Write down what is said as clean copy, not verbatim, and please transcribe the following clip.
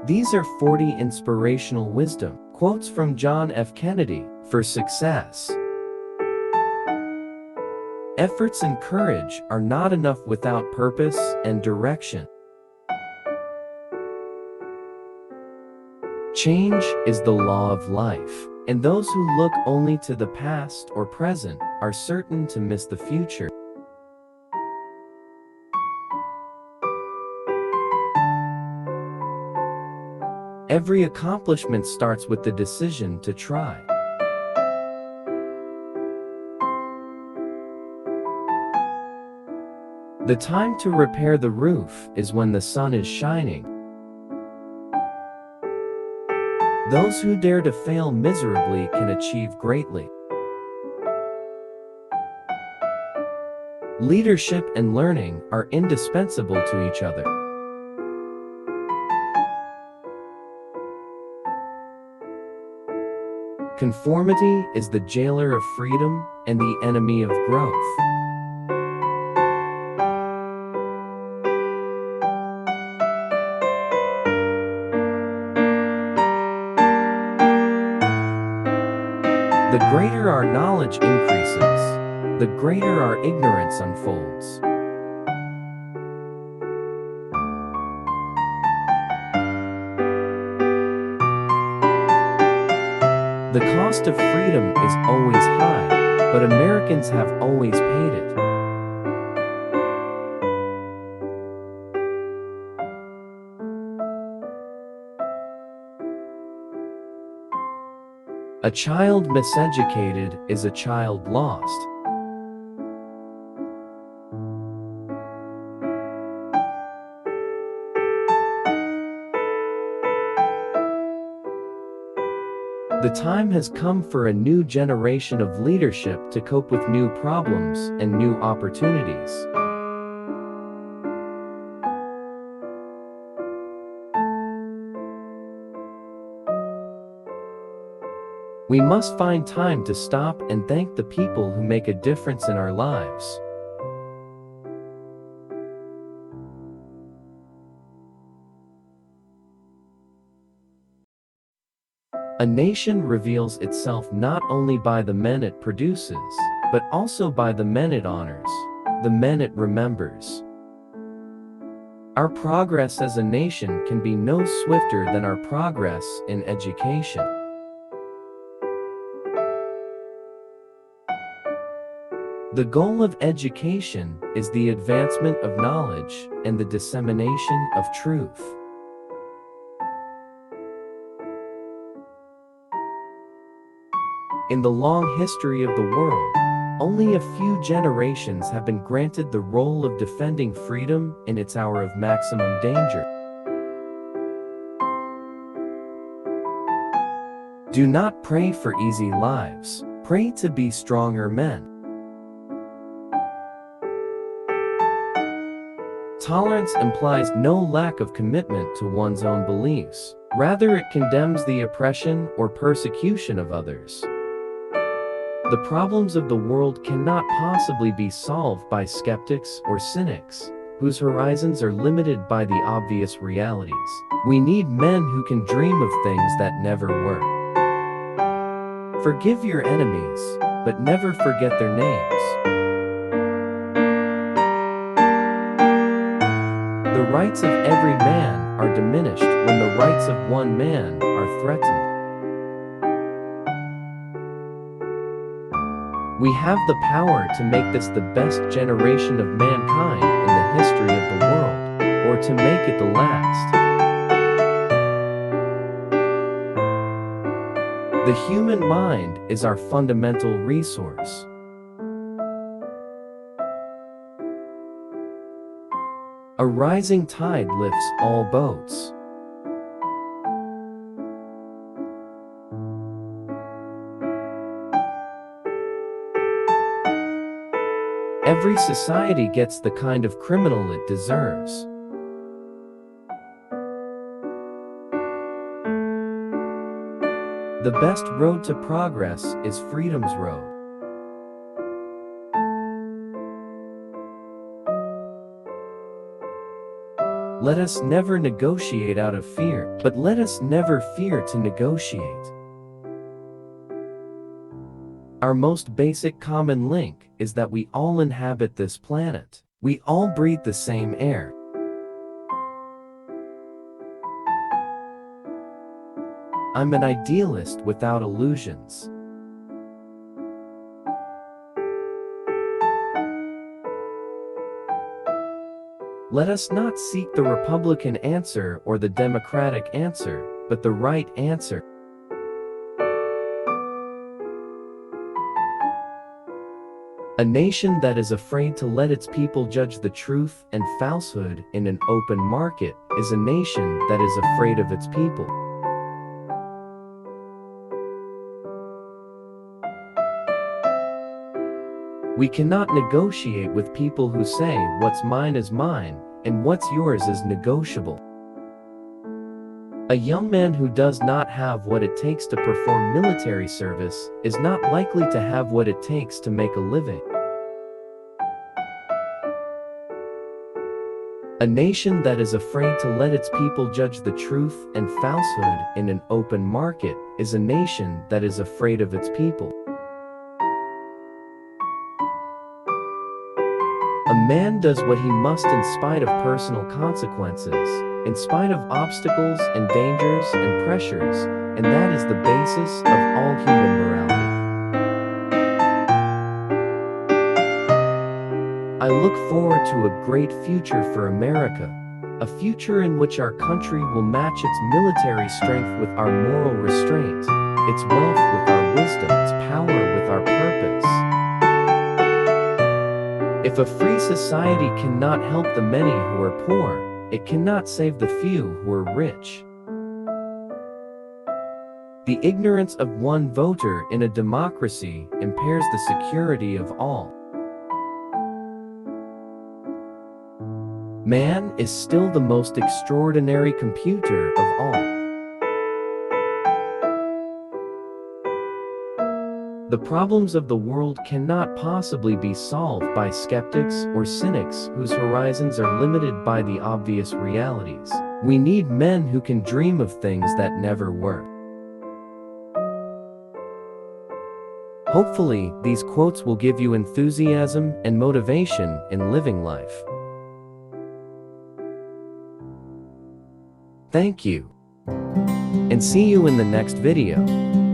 These are 40 inspirational wisdom quotes from John F. Kennedy for success. Efforts and courage are not enough without purpose and direction. Change is the law of life, and those who look only to the past or present are certain to miss the future. Every accomplishment starts with the decision to try. The time to repair the roof is when the sun is shining. Those who dare to fail miserably can achieve greatly. Leadership and learning are indispensable to each other. Conformity is the jailer of freedom and the enemy of growth. The greater our knowledge increases, the greater our ignorance unfolds. The cost of freedom is always high, but Americans have always paid it. A child miseducated is a child lost. The time has come for a new generation of leadership to cope with new problems and new opportunities. We must find time to stop and thank the people who make a difference in our lives. A nation reveals itself not only by the men it produces, but also by the men it honors, the men it remembers. Our progress as a nation can be no swifter than our progress in education. The goal of education is the advancement of knowledge and the dissemination of truth. In the long history of the world, only a few generations have been granted the role of defending freedom in its hour of maximum danger. Do not pray for easy lives. Pray to be stronger men. Tolerance implies no lack of commitment to one's own beliefs. Rather, it condemns the oppression or persecution of others. The problems of the world cannot possibly be solved by skeptics or cynics, whose horizons are limited by the obvious realities. We need men who can dream of things that never were. Forgive your enemies, but never forget their names. The rights of every man are diminished when the rights of one man are threatened. We have the power to make this the best generation of mankind in the history of the world, or to make it the last. The human mind is our fundamental resource. A rising tide lifts all boats. Every society gets the kind of criminal it deserves. The best road to progress is freedom's road. Let us never negotiate out of fear, but let us never fear to negotiate. Our most basic common link is that we all inhabit this planet. We all breathe the same air. I'm an idealist without illusions. Let us not seek the Republican answer or the Democratic answer, but the right answer. A nation that is afraid to let its people judge the truth and falsehood in an open market is a nation that is afraid of its people. We cannot negotiate with people who say what's mine is mine and what's yours is negotiable. A young man who does not have what it takes to perform military service is not likely to have what it takes to make a living. A nation that is afraid to let its people judge the truth and falsehood in an open market is a nation that is afraid of its people. A man does what he must in spite of personal consequences, in spite of obstacles and dangers and pressures, and that is the basis of all human morality. I look forward to a great future for America, a future in which our country will match its military strength with our moral restraint, its wealth with our wisdom, its power with our purpose. If a free society cannot help the many who are poor, it cannot save the few who are rich. The ignorance of one voter in a democracy impairs the security of all. Man is still the most extraordinary computer of all. The problems of the world cannot possibly be solved by skeptics or cynics whose horizons are limited by the obvious realities. We need men who can dream of things that never were. Hopefully, these quotes will give you enthusiasm and motivation in living life. Thank you, and see you in the next video.